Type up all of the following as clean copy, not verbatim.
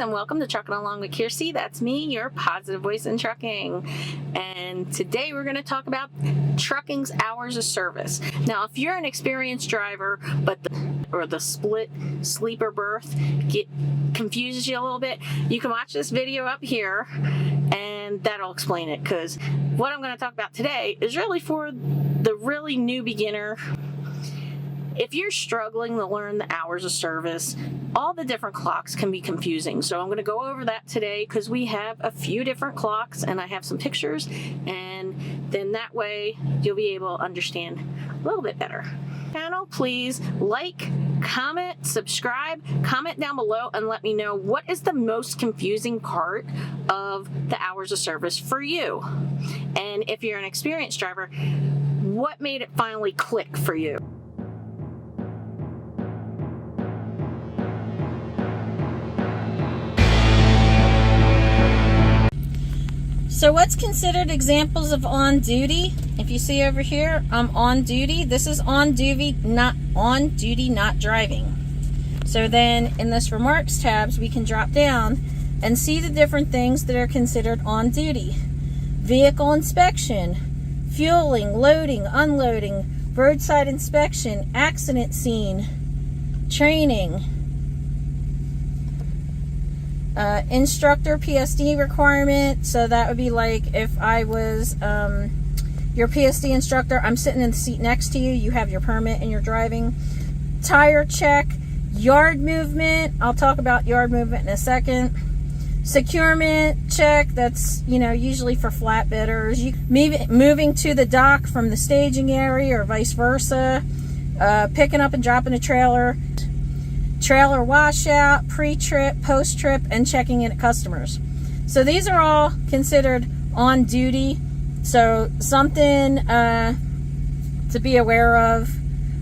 and welcome to Trucking Along with Kearsey. That's me, your positive voice in trucking. And today we're going to talk about trucking's hours of service. Now, if you're an experienced driver, but the split sleeper berth confuses you a little bit, you can watch this video up here and that'll explain it, because what I'm going to talk about today is really for the really new beginner. If you're struggling to learn the hours of service, all the different clocks can be confusing. So I'm going to go over that today because we have a few different clocks and I have some pictures, and then that way you'll be able to understand a little bit better. Channel, please like, comment, subscribe, comment down below and let me know what is the most confusing part of the hours of service for you. And if you're an experienced driver, what made it finally click for you? So what's considered examples of on duty? If you see over here, I'm on duty. This is on duty, not driving. So then in this remarks tabs, we can drop down and see the different things that are considered on duty. Vehicle inspection, fueling, loading, unloading, roadside inspection, accident scene, training, instructor PSD requirement. So that would be like if I was your PSD instructor, I'm sitting in the seat next to you, you have your permit and you're driving. Tire check, yard movement, I'll talk about yard movement in a second. Securement check, that's usually for flatbedders. Moving to the dock from the staging area or vice versa. Picking up and dropping a trailer washout, pre-trip, post-trip, and checking in at customers. So these are all considered on duty. So something to be aware of.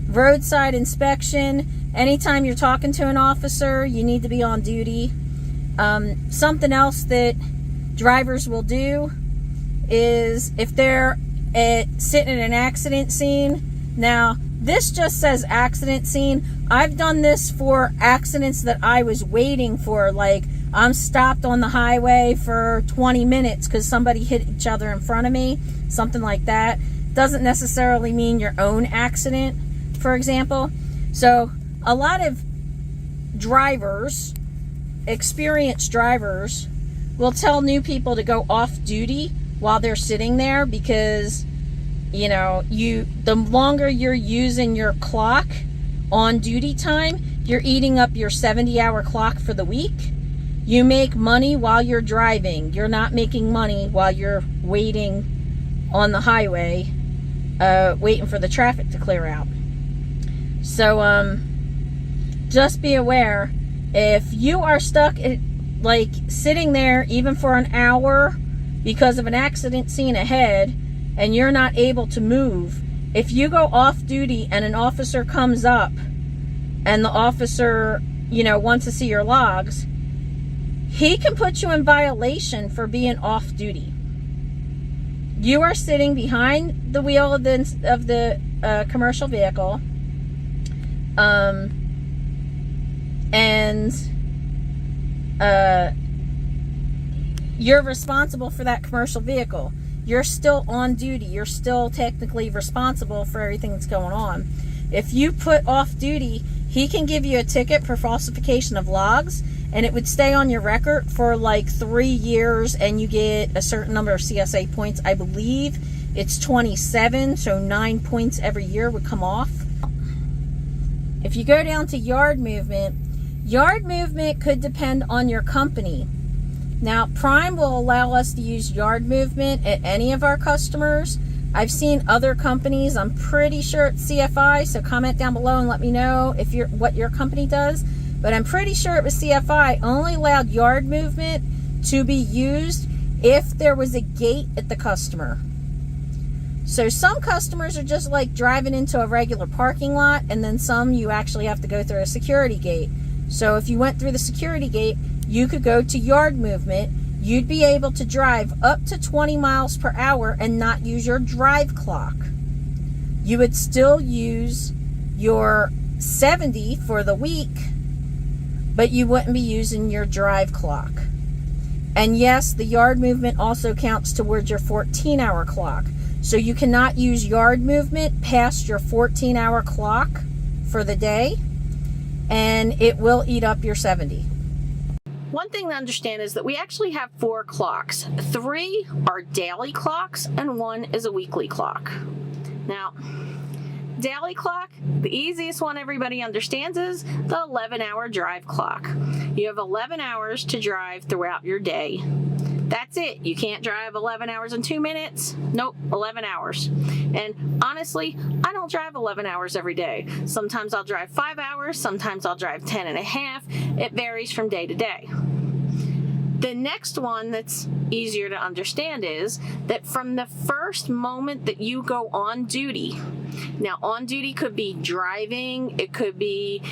Roadside inspection. Anytime you're talking to an officer, you need to be on duty. Something else that drivers will do is if they're sitting at an accident scene. Now, this just says accident scene. I've done this for accidents that I was waiting for, like I'm stopped on the highway for 20 minutes because somebody hit each other in front of me, something like that. Doesn't necessarily mean your own accident, for example. So a lot of drivers, experienced drivers, will tell new people to go off duty while they're sitting there because the longer you're using your clock on duty time, you're eating up your 70-hour clock for the week. You make money while you're driving. You're not making money while you're waiting on the highway, waiting for the traffic to clear out. So, just be aware, if you are stuck sitting there even for an hour because of an accident scene ahead, and you're not able to move, if you go off duty and an officer comes up and the officer, wants to see your logs, he can put you in violation for being off duty. You are sitting behind the wheel of the commercial vehicle, and you're responsible for that commercial vehicle. You're still on duty. You're still technically responsible for everything that's going on. If you put off duty, he can give you a ticket for falsification of logs, and it would stay on your record for like 3 years, and you get a certain number of CSA points. I believe it's 27, so 9 points every year would come off. If you go down to yard movement could depend on your company. Now, Prime will allow us to use yard movement at any of our customers. I've seen other companies. I'm pretty sure it's CFI, so comment down below and let me know what your company does. But I'm pretty sure it was CFI only allowed yard movement to be used if there was a gate at the customer. So some customers are just like driving into a regular parking lot, and then some you actually have to go through a security gate. So if you went through the security gate, you could go to yard movement. You'd be able to drive up to 20 miles per hour and not use your drive clock. You would still use your 70 for the week, but you wouldn't be using your drive clock. And yes, the yard movement also counts towards your 14-hour clock. So you cannot use yard movement past your 14-hour clock for the day, and it will eat up your 70. One thing to understand is that we actually have 4 clocks. 3 are daily clocks and 1 is a weekly clock. Now, daily clock, the easiest one everybody understands is the 11-hour drive clock. You have 11 hours to drive throughout your day. That's it. You can't drive 11 hours and 2 minutes. Nope, 11 hours. And honestly, I don't drive 11 hours every day. Sometimes I'll drive 5 hours, sometimes I'll drive 10 and a half. It varies from day to day. The next one that's easier to understand is that from the first moment that you go on duty, now on duty could be driving, it could be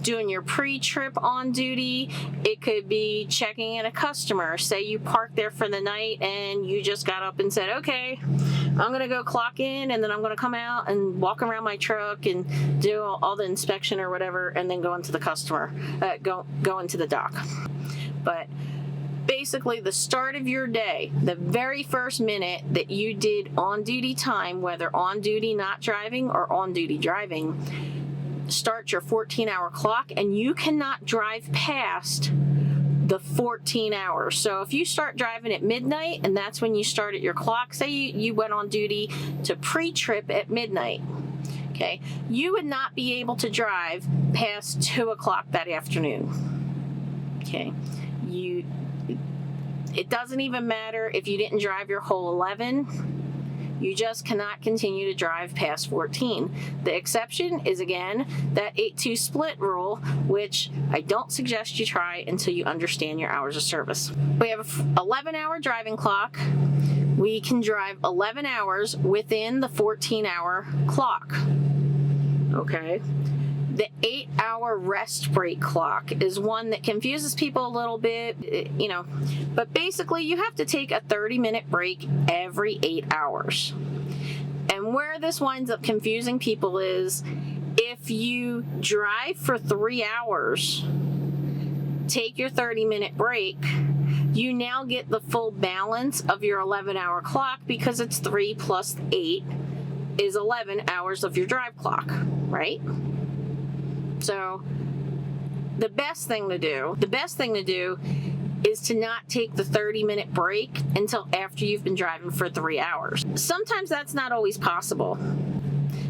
doing your pre-trip on duty, it could be checking in a customer. Say you parked there for the night and you just got up and said, okay, I'm going to go clock in and then I'm going to come out and walk around my truck and do all the inspection or whatever and then go into the customer, go into the dock. But basically, the start of your day, the very first minute that you did on-duty time, whether on-duty not driving or on-duty driving, start your 14-hour clock, and you cannot drive past the 14 hours. So if you start driving at midnight, and that's when you started your clock, say you went on duty to pre-trip at midnight, okay, you would not be able to drive past 2 o'clock that afternoon, okay? It doesn't even matter if you didn't drive your whole 11. You just cannot continue to drive past 14. The exception is, again, that 8-2 split rule, which I don't suggest you try until you understand your hours of service. We have an 11-hour driving clock. We can drive 11 hours within the 14-hour clock. Okay? The 8-hour rest break clock is one that confuses people a little bit, but basically you have to take a 30-minute break every 8 hours. And where this winds up confusing people is if you drive for 3 hours, take your 30-minute break, you now get the full balance of your 11-hour clock because it's 3 plus 8 is 11 hours of your drive clock, right? So the best thing to do is to not take the 30-minute break until after you've been driving for 3 hours. Sometimes that's not always possible.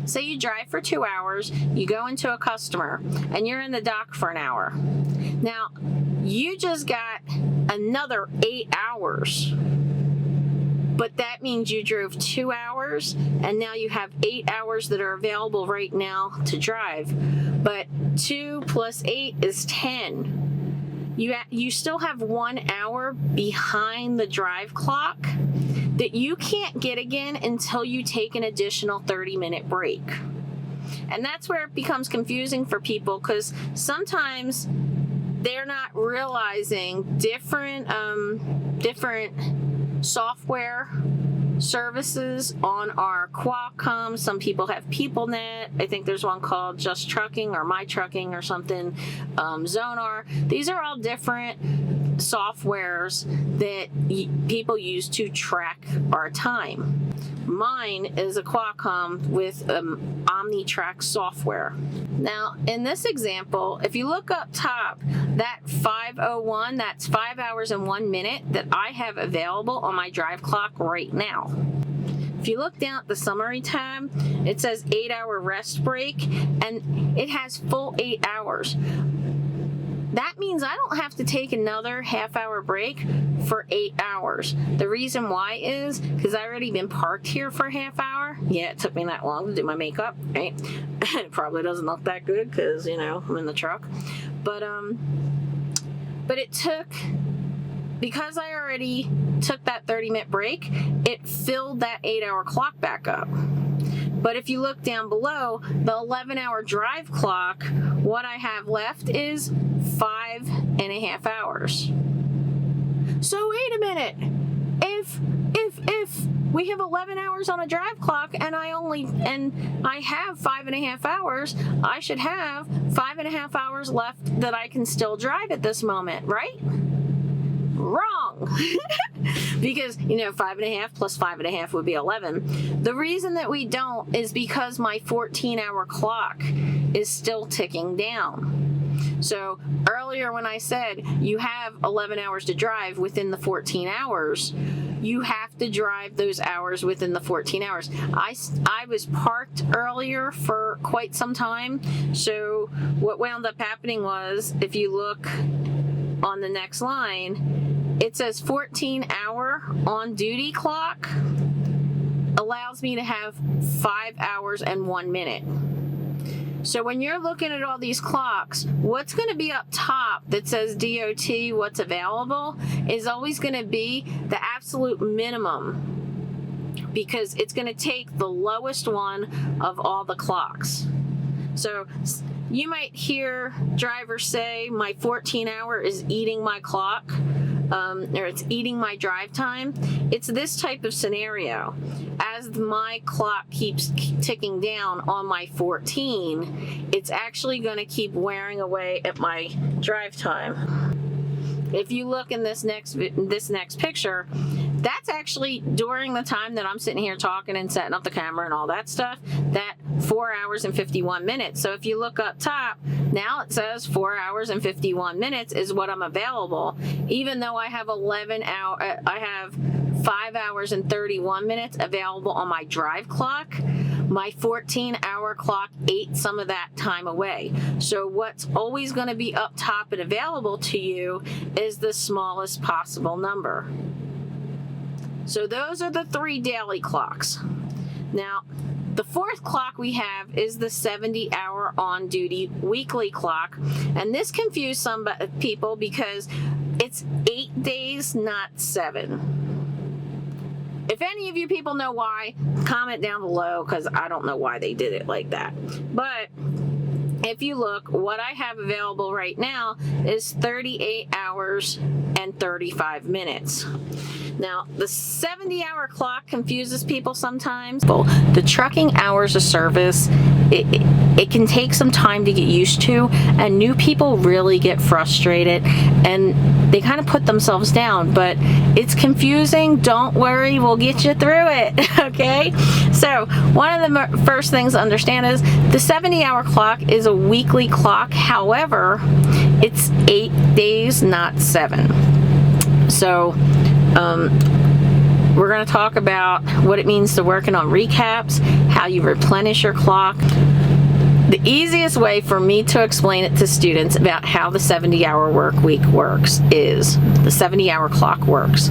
Say you drive for 2 hours, you go into a customer, and you're in the dock for an hour. Now, you just got another 8 hours. But that means you drove 2 hours, and now you have 8 hours that are available right now to drive. But 2 plus 8 is 10. You still have 1 hour behind the drive clock that you can't get again until you take an additional 30-minute break. And that's where it becomes confusing for people, because sometimes they're not realizing different software services on our Qualcomm. Some people have PeopleNet. I think there's one called Just Trucking or My Trucking or something. Zonar. These are all different softwares that people use to track our time. Mine is a Qualcomm with OmniTrack software. Now, in this example, if you look up top, that 5:01, that's 5 hours and 1 minute that I have available on my drive clock right now. If you look down at the summary tab, it says 8-hour rest break, and it has full 8 hours. That means I don't have to take another half-hour break for 8 hours. The reason why is because I already been parked here for a half hour. Yeah, it took me that long to do my makeup, right? It probably doesn't look that good because, I'm in the truck. But it took, because I already took that 30-minute break, it filled that 8-hour clock back up. But if you look down below, the 11-hour drive clock, what I have left is 5.5 hours. So wait a minute. If we have 11 hours on a drive clock, and I have 5.5 hours. I should have 5.5 hours left that I can still drive at this moment, right? Wrong. Because 5.5 plus 5.5 would be 11. The reason that we don't is because my 14-hour clock is still ticking down. So earlier when I said you have 11 hours to drive within the 14 hours, you have to drive those hours within the 14 hours. I was parked earlier for quite some time. So what wound up happening was, if you look on the next line, it says 14-hour on-duty clock allows me to have 5 hours and 1 minute. So when you're looking at all these clocks, what's going to be up top that says DOT, what's available, is always going to be the absolute minimum, because it's going to take the lowest one of all the clocks. So you might hear drivers say, my 14-hour is eating my clock, or it's eating my drive time. It's this type of scenario. As my clock keeps ticking down on my 14, it's actually going to keep wearing away at my drive time. If you look in this next picture, that's actually during the time that I'm sitting here talking and setting up the camera and all that stuff, that 4 hours and 51 minutes. So if you look up top, now it says 4 hours and 51 minutes is what I'm available, even though I have 5 hours and 31 minutes available on my drive clock. My 14-hour clock ate some of that time away. So what's always going to be up top and available to you is the smallest possible number. So those are the 3 daily clocks. Now, the 4th clock we have is the 70-hour on-duty weekly clock. And this confused some people because it's 8 days, not 7. If any of you people know why, comment down below, because I don't know why they did it like that. But if you look, what I have available right now is 38 hours and 35 minutes. Now, the 70-hour clock confuses people sometimes. The trucking hours of service, it can take some time to get used to, and new people really get frustrated and they kind of put themselves down, but it's confusing. Don't worry, we'll get you through it, okay? So one of the first things to understand is the 70-hour clock is a weekly clock. However, it's 8 days, not 7. So we're going to talk about what it means to working on recaps, how you replenish your clock. The easiest way for me to explain it to students about how the 70-hour work week works is the 70-hour clock works.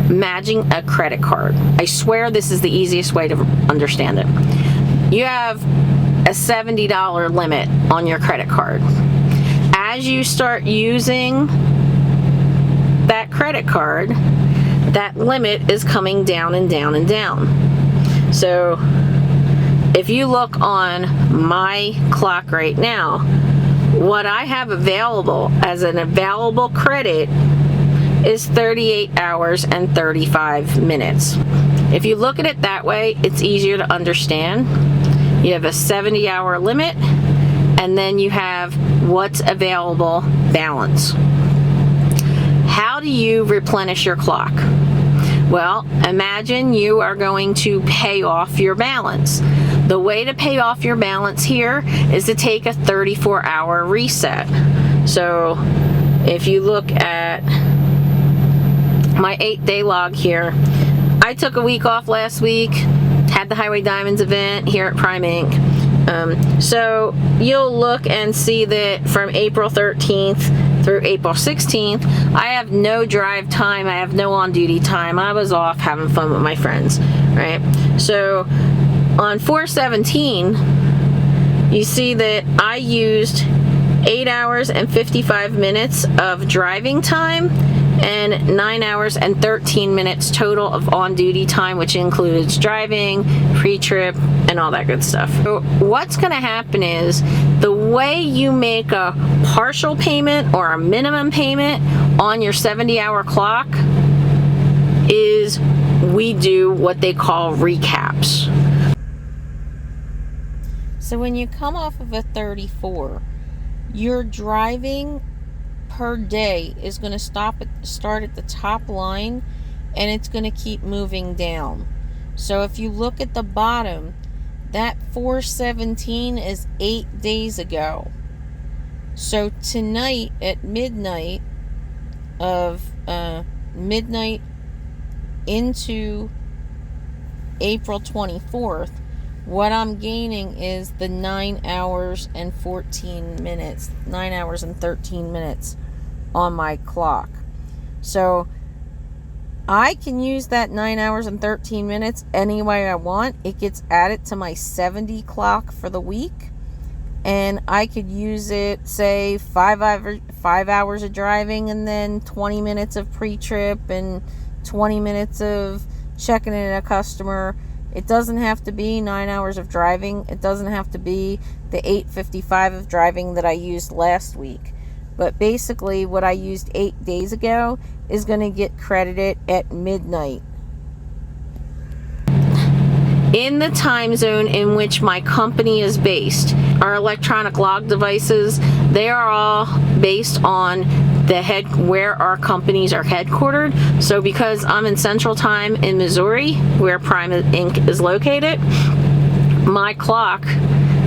Imagine a credit card. I swear this is the easiest way to understand it. You have a $70 limit on your credit card. As you start using that credit card, that limit is coming down and down and down. So if you look on my clock right now, what I have available as an available credit is 38 hours and 35 minutes. If you look at it that way, it's easier to understand. You have a 70-hour limit, and then you have what's available balance. How do you replenish your clock? Well, imagine you are going to pay off your balance. The way to pay off your balance here is to take a 34-hour reset. So if you look at my 8-day log here, I took a week off last week, had the Highway Diamonds event here at Prime Inc. So you'll look and see that from April 13th through April 16th, I have no drive time, I have no on-duty time. I was off having fun with my friends, right? So on 4/17, you see that I used 8 hours and 55 minutes of driving time and 9 hours and 13 minutes total of on-duty time, which includes driving, pre-trip, and all that good stuff. So what's going to happen is the way you make a partial payment or a minimum payment on your 70-hour clock is we do what they call recaps. So when you come off of a 34, your driving per day is going to start at the top line, and it's going to keep moving down. So if you look at the bottom, that 417 is 8 days ago. So tonight at midnight into April 24th, what I'm gaining is the 9 hours and 14 minutes, 9 hours and 13 minutes on my clock. So I can use that 9 hours and 13 minutes any way I want. It gets added to my 70 clock for the week. And I could use it, say, 5 hours of driving and then 20 minutes of pre-trip and 20 minutes of checking in a customer. It doesn't have to be 9 hours of driving. It doesn't have to be the 8:55 of driving that I used last week. But basically, what I used 8 days ago is going to get credited at midnight. In the time zone in which my company is based, our electronic log devices, they are all based on where our companies are headquartered. So because I'm in Central Time in Missouri, where Prime Inc. is located, my clock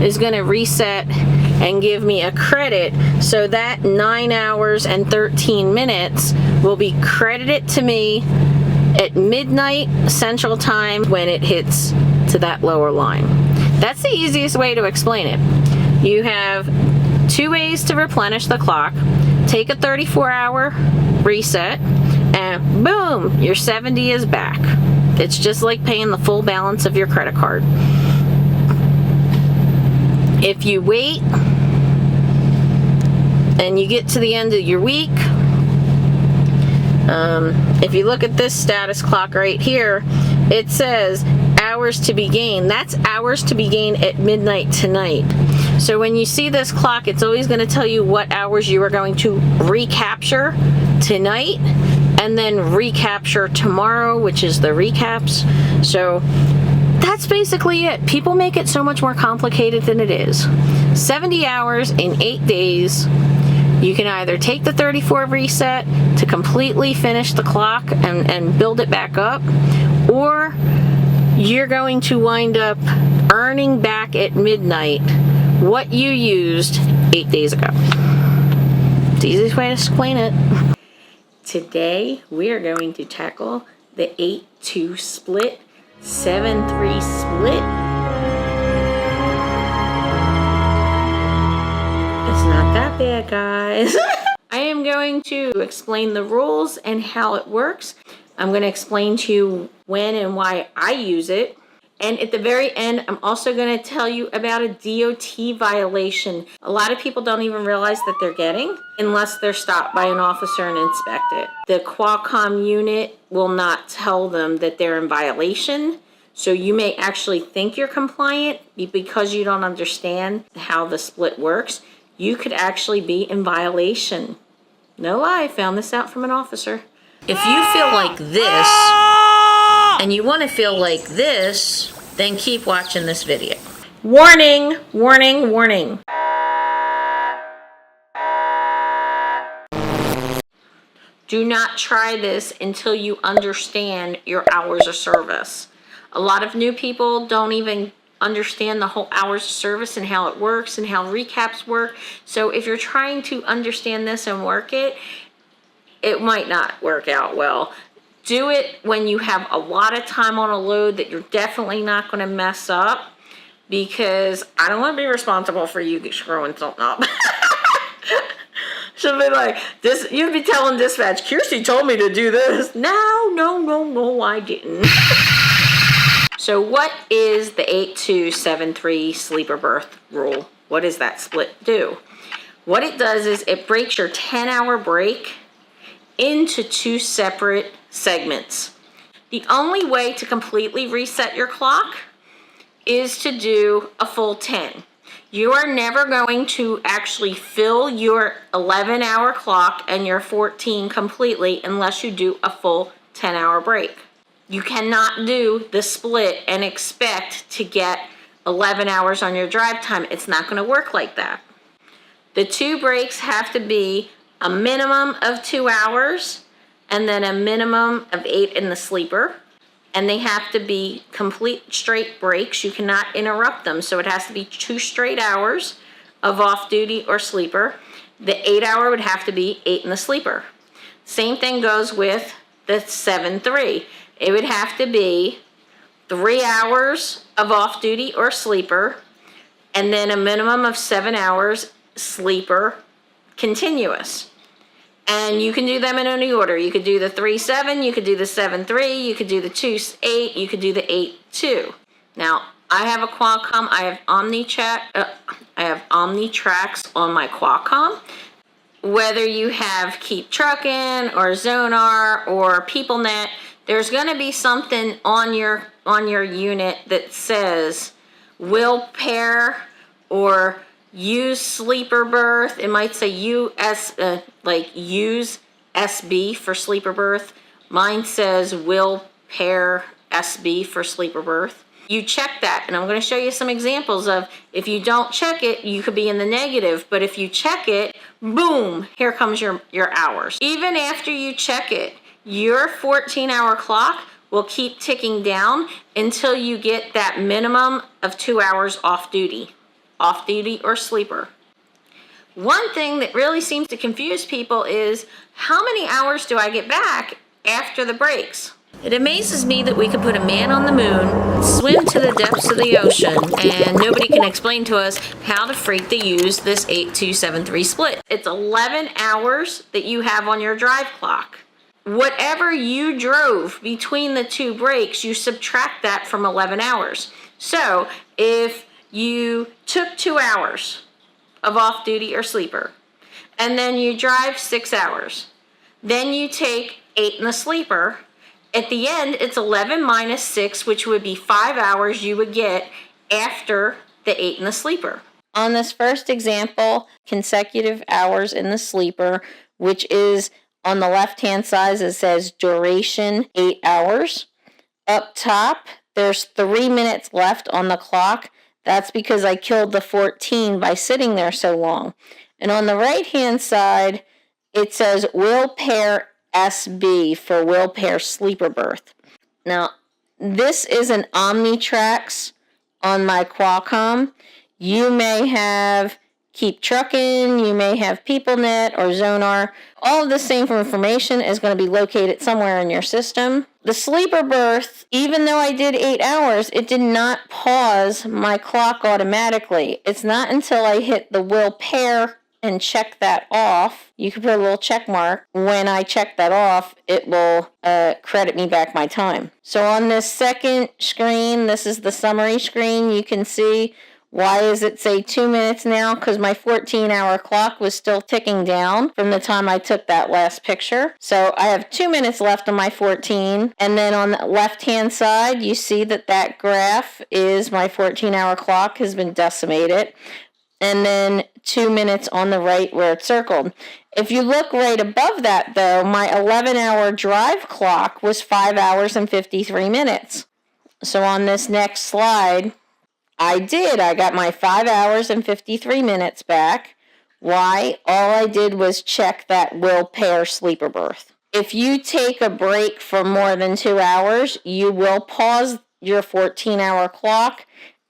is going to reset and give me a credit. So that 9 hours and 13 minutes will be credited to me at midnight Central Time when it hits to that lower line. That's the easiest way to explain it. You have 2 ways to replenish the clock. Take a 34-hour reset, and boom, your 70 is back. It's just like paying the full balance of your credit card. If you wait and you get to the end of your week, if you look at this status clock right here, it says hours to be gained. That's hours to be gained at midnight tonight. So when you see this clock, it's always going to tell you what hours you are going to recapture tonight and then recapture tomorrow, which is the recaps. So that's basically it. People make it so much more complicated than it is. 70 hours in 8 days. You can either take the 34 reset to completely finish the clock and build it back up, or you're going to wind up earning back at midnight what you used 8 days ago. It's the easiest way to explain it. Today, we are going to tackle the 8-2 split, 7-3 split. It's not that bad, guys. I am going to explain the rules and how it works. I'm going to explain to you when and why I use it. And at the very end, I'm also going to tell you about a DOT violation. A lot of people don't even realize that they're getting unless they're stopped by an officer and inspect it. The Qualcomm unit will not tell them that they're in violation. So you may actually think you're compliant because you don't understand how the split works. You could actually be in violation. No lie, I found this out from an officer. If you feel like this, and you want to feel like this, then keep watching this video. Warning, warning, warning. Do not try this until you understand your hours of service. A lot of new people don't even understand the whole hours of service and how it works and how recaps work. So if you're trying to understand this and work it, it might not work out well. Do it when you have a lot of time on a load that you're definitely not going to mess up, because I don't want to be responsible for you screwing something up. She'll be like, "This, you'd be telling dispatch, Kiersey told me to do this." No, I didn't. So what is the 8-2-7-3 sleeper berth rule? What does that split do? What it does is it breaks your 10-hour break into 2 separate segments. The only way to completely reset your clock is to do a full 10. You are never going to actually fill your 11-hour clock and your 14 completely unless you do a full 10-hour break. You cannot do the split and expect to get 11 hours on your drive time. It's not going to work like that. The 2 breaks have to be a minimum of 2 hours and then a minimum of 8 in the sleeper. And they have to be complete straight breaks. You cannot interrupt them. So it has to be 2 straight hours of off-duty or sleeper. The 8-hour would have to be 8 in the sleeper. Same thing goes with the 7-3. It would have to be 3 hours of off-duty or sleeper, and then a minimum of 7 hours sleeper continuous. And you can do them in any order. You could do the 3-7, you could do the 7-3, you could do the 2-8, you could do the 8-2. Now, I have a Qualcomm. I have Omnitrax on my Qualcomm. Whether you have Keep Truckin' or Zonar or PeopleNet, there's going to be something on your unit that says will pair or use sleeper berth. It might say use SB for sleeper berth. Mine says will pair SB for sleeper berth. You check that, and I'm going to show you some examples of if you don't check it, you could be in the negative, but if you check it, boom, here comes your hours. Even after you check it, your 14-hour clock will keep ticking down until you get that minimum of 2 hours off-duty or sleeper. One thing that really seems to confuse people is how many hours do I get back after the breaks? It amazes me that we could put a man on the moon, swim to the depths of the ocean, and nobody can explain to us how the freak they use this 8-2-7-3 split. It's 11 hours that you have on your drive clock. Whatever you drove between the 2 breaks, you subtract that from 11 hours. So if you took 2 hours of off-duty or sleeper, and then you drive 6 hours, then you take 8 in the sleeper. At the end, it's 11 minus 6, which would be 5 hours you would get after the 8 in the sleeper. On this first example, consecutive hours in the sleeper, which is on the left-hand side, it says duration 8 hours. Up top, there's 3 minutes left on the clock. That's because I killed the 14 by sitting there so long. And on the right-hand side, it says will pair SB for will pair sleeper berth. Now, this is an Omnitrax on my Qualcomm. You may have Keep Truckin', you may have PeopleNet or Zonar. All of the same information is going to be located somewhere in your system. The sleeper berth, even though I did 8 hours, it did not pause my clock automatically. It's not until I hit the will pair and check that off. You can put a little check mark. When I check that off, it will credit me back my time. So on this second screen, this is the summary screen. You can see why does it say 2 minutes now? Because my 14-hour clock was still ticking down from the time I took that last picture. So I have 2 minutes left on my 14. And then on the left-hand side, you see that graph is my 14-hour clock has been decimated. And then 2 minutes on the right where it's circled. If you look right above that, though, my 11-hour drive clock was 5 hours and 53 minutes. So on this next slide, I got my 5 hours and 53 minutes back. Why? All I did was check that will pair sleeper berth. If you take a break for more than 2 hours, you will pause your 14-hour clock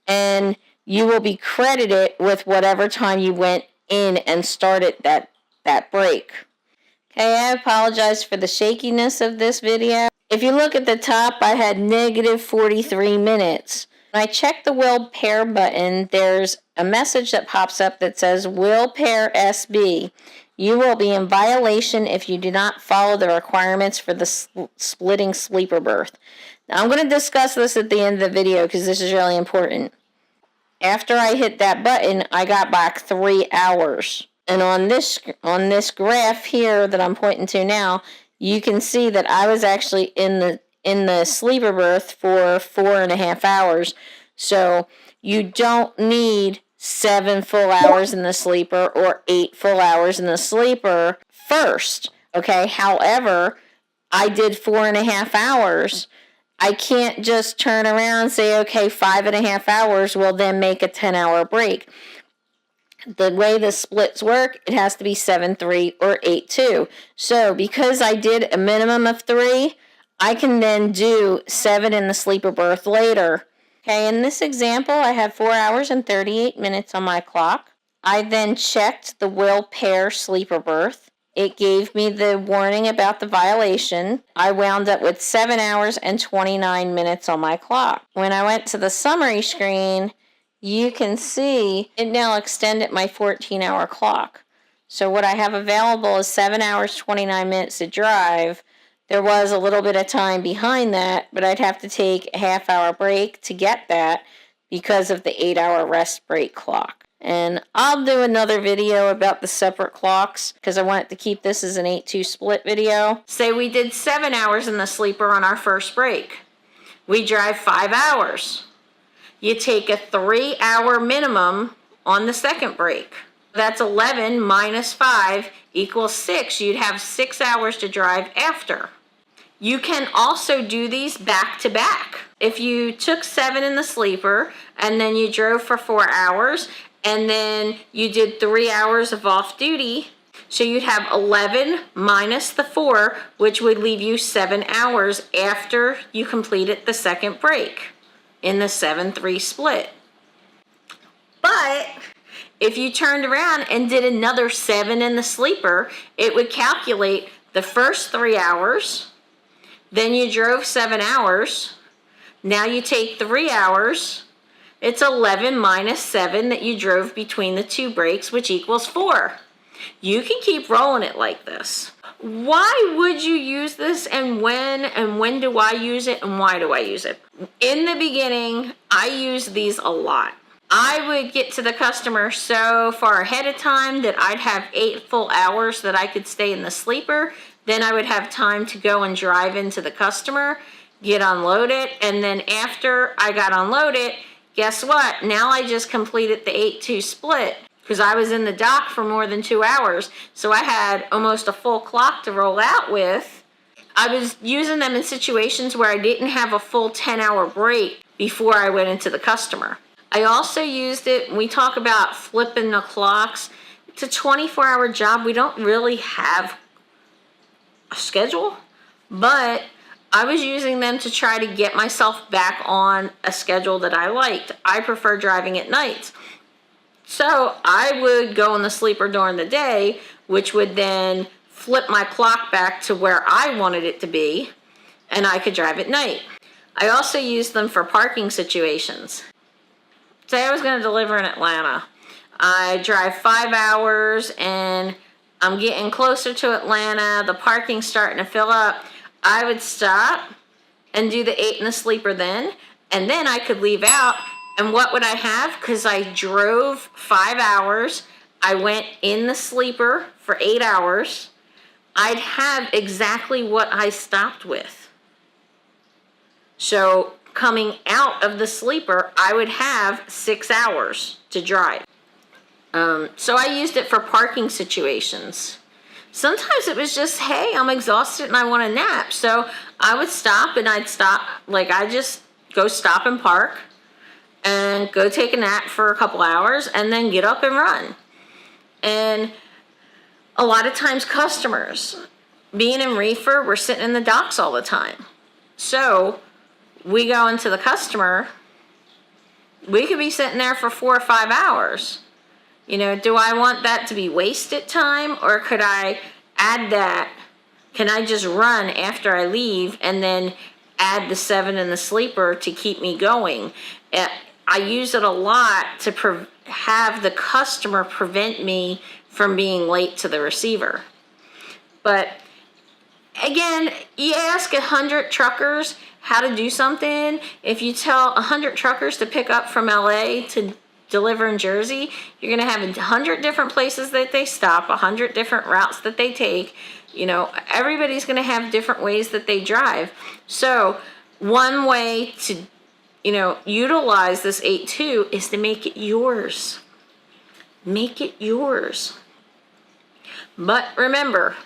and you will be credited with whatever time you went in and started that break. Okay, I apologize for the shakiness of this video. If you look at the top, I had negative 43 minutes. When I check the will pair button, there's a message that pops up that says, will pair SB. You will be in violation if you do not follow the requirements for the splitting sleeper berth. Now, I'm going to discuss this at the end of the video because this is really important. After I hit that button, I got back 3 hours. And on this graph here that I'm pointing to now, you can see that I was actually in the sleeper berth for 4.5 hours. So you don't need 7 full hours in the sleeper or 8 full hours in the sleeper first. Okay. However, I did 4.5 hours I can't just turn around and say, okay, 5.5 hours will then make a 10-hour break. The way the splits work, it has to be 7-3 or 8-2. So because I did a minimum of 3, I can then do 7 in the sleeper berth later. Okay, in this example, I have 4 hours and 38 minutes on my clock. I then checked the will pair sleeper berth. It gave me the warning about the violation. I wound up with 7 hours and 29 minutes on my clock. When I went to the summary screen, you can see it now extended my 14-hour clock. So what I have available is 7 hours, 29 minutes to drive. There was a little bit of time behind that, but I'd have to take a half-hour break to get that because of the 8-hour rest break clock. And I'll do another video about the separate clocks because I wanted to keep this as an 8-2 split video. Say we did 7 hours in the sleeper on our first break. We drive 5 hours. You take a 3-hour minimum on the second break. That's 11 minus 5 equals 6. You'd have 6 hours to drive after. You can also do these back to back. If you took 7 in the sleeper and then you drove for 4 hours and then you did 3 hours of off duty, so you'd have 11 minus the 4, which would leave you 7 hours after you completed the second break in the 7-3 split. But if you turned around and did another 7 in the sleeper, it would calculate the first 3 hours, then you drove 7 hours, now you take 3 hours, it's 11 minus 7 that you drove between the 2 breaks, which equals 4. You can keep rolling it like this. Why would you use this, and when do I use it, and why do I use it? In the beginning, I used these a lot. I would get to the customer so far ahead of time that I'd have 8 full hours that I could stay in the sleeper. Then I would have time to go and drive into the customer, get unloaded, and then after I got unloaded, guess what? Now I just completed the 8-2 split because I was in the dock for more than 2 hours. So I had almost a full clock to roll out with. I was using them in situations where I didn't have a full 10-hour break before I went into the customer. I also used it, when we talk about flipping the clocks, it's a 24-hour job. We don't really have a schedule, but I was using them to try to get myself back on a schedule that I liked. I prefer driving at night. So I would go in the sleeper during the day, which would then flip my clock back to where I wanted it to be, and I could drive at night. I also used them for parking situations. Say I was going to deliver in Atlanta. I drive 5 hours and I'm getting closer to Atlanta. The parking's starting to fill up. I would stop and do the 8 in the sleeper then, and then I could leave out. And what would I have? Because I drove 5 hours, I went in the sleeper for 8 hours, I'd have exactly what I stopped with. So coming out of the sleeper, I would have 6 hours to drive. So I used it for parking situations. Sometimes it was just, hey, I'm exhausted and I want a nap. So I would stop and I'd just go stop and park and go take a nap for a couple hours and then get up and run. And a lot of times customers, being in reefer, we're sitting in the docks all the time. So we go into the customer, we could be sitting there for 4 or 5 hours. You know, do I want that to be wasted time, or could I add that? Can I just run after I leave and then add the 7 in the sleeper to keep me going? I use it a lot to have the customer prevent me from being late to the receiver. But again, you ask 100 truckers how to do something. If you tell 100 truckers to pick up from LA to deliver in Jersey, you're going to have 100 different places that they stop, 100 different routes that they take. You know, everybody's going to have different ways that they drive. So one way to, utilize this 8-2 is to make it yours. Make it yours. But remember,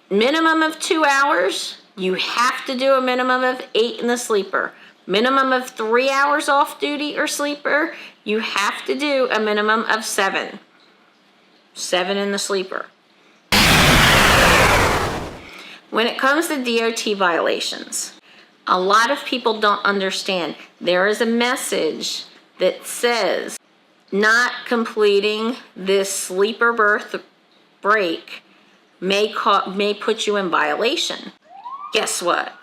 minimum of 2 hours You have to do a minimum of 8 in the sleeper. Minimum of 3 hours off duty or sleeper. You have to do a minimum of 7. 7 in the sleeper. When it comes to DOT violations, a lot of people don't understand. There is a message that says not completing this sleeper berth break may put you in violation. Guess what?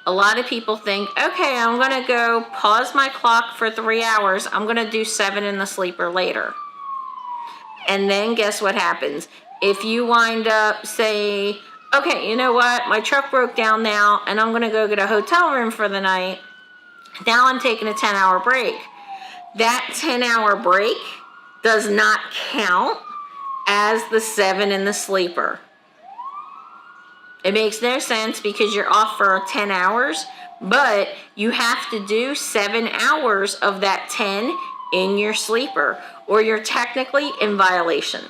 A lot of people think, okay, I'm going to go pause my clock for 3 hours. I'm going to do 7 in the sleeper later. And then guess what happens? If you wind up, say, okay, you know what? My truck broke down now, and I'm going to go get a hotel room for the night. Now I'm taking a 10-hour break. That 10-hour break does not count as the 7 in the sleeper. It makes no sense because you're off for 10 hours, but you have to do 7 hours of that 10 in your sleeper, or you're technically in violation.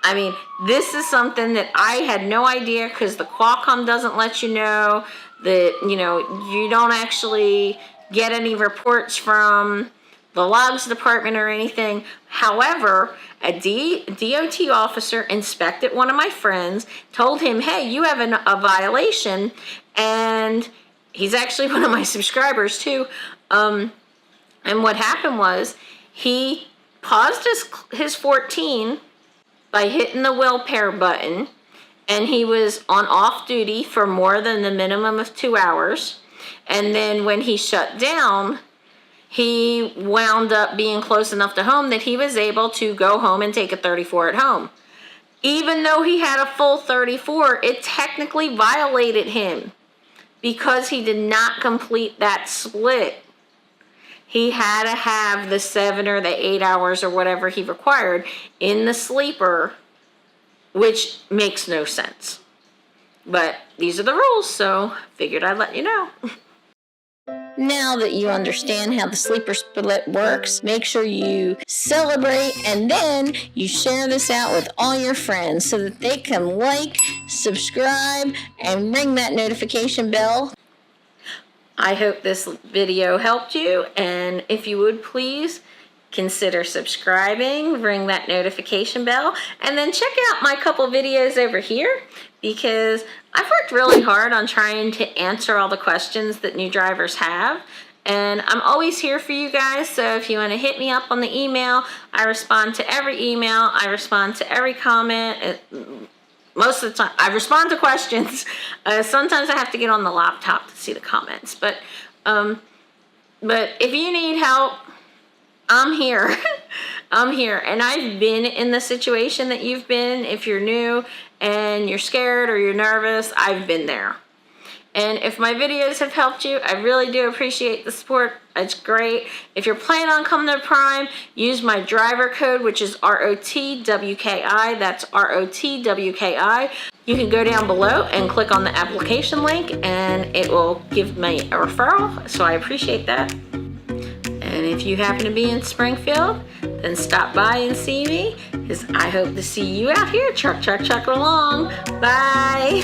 I mean, this is something that I had no idea because the Qualcomm doesn't let you know that, you don't actually get any reports from the logs department or anything. However, a DOT officer inspected one of my friends, told him, hey, you have a violation, and he's actually one of my subscribers too. And what happened was he paused his 14 by hitting the wheel pair button, and he was on off duty for more than the minimum of 2 hours. And then when he shut down, he wound up being close enough to home that he was able to go home and take a 34 at home. Even though he had a full 34, it technically violated him because he did not complete that split. He had to have the 7 or the 8 hours or whatever he required in the sleeper, which makes no sense. But these are the rules, so figured I'd let you know. Now that you understand how the sleeper split works, make sure you celebrate and then you share this out with all your friends so that they can like, subscribe, and ring that notification bell. I hope this video helped you, and if you would please consider subscribing, ring that notification bell, and then check out my couple videos over here because I've worked really hard on trying to answer all the questions that new drivers have, and I'm always here for you guys. So if you want to hit me up on the email, I respond to every email, I respond to every comment. Most of the time, I respond to questions. Sometimes I have to get on the laptop to see the comments, but if you need help, I'm here. I'm here, and I've been in the situation that you've been. If you're new and you're scared or you're nervous, I've been there. And if my videos have helped you, I really do appreciate the support. It's great. If you're planning on coming to Prime, use my driver code, which is ROTWKI. That's ROTWKI. You can go down below and click on the application link, and it will give me a referral, so I appreciate that. And if you happen to be in Springfield, then stop by and see me, because I hope to see you out here. Truck along. Bye.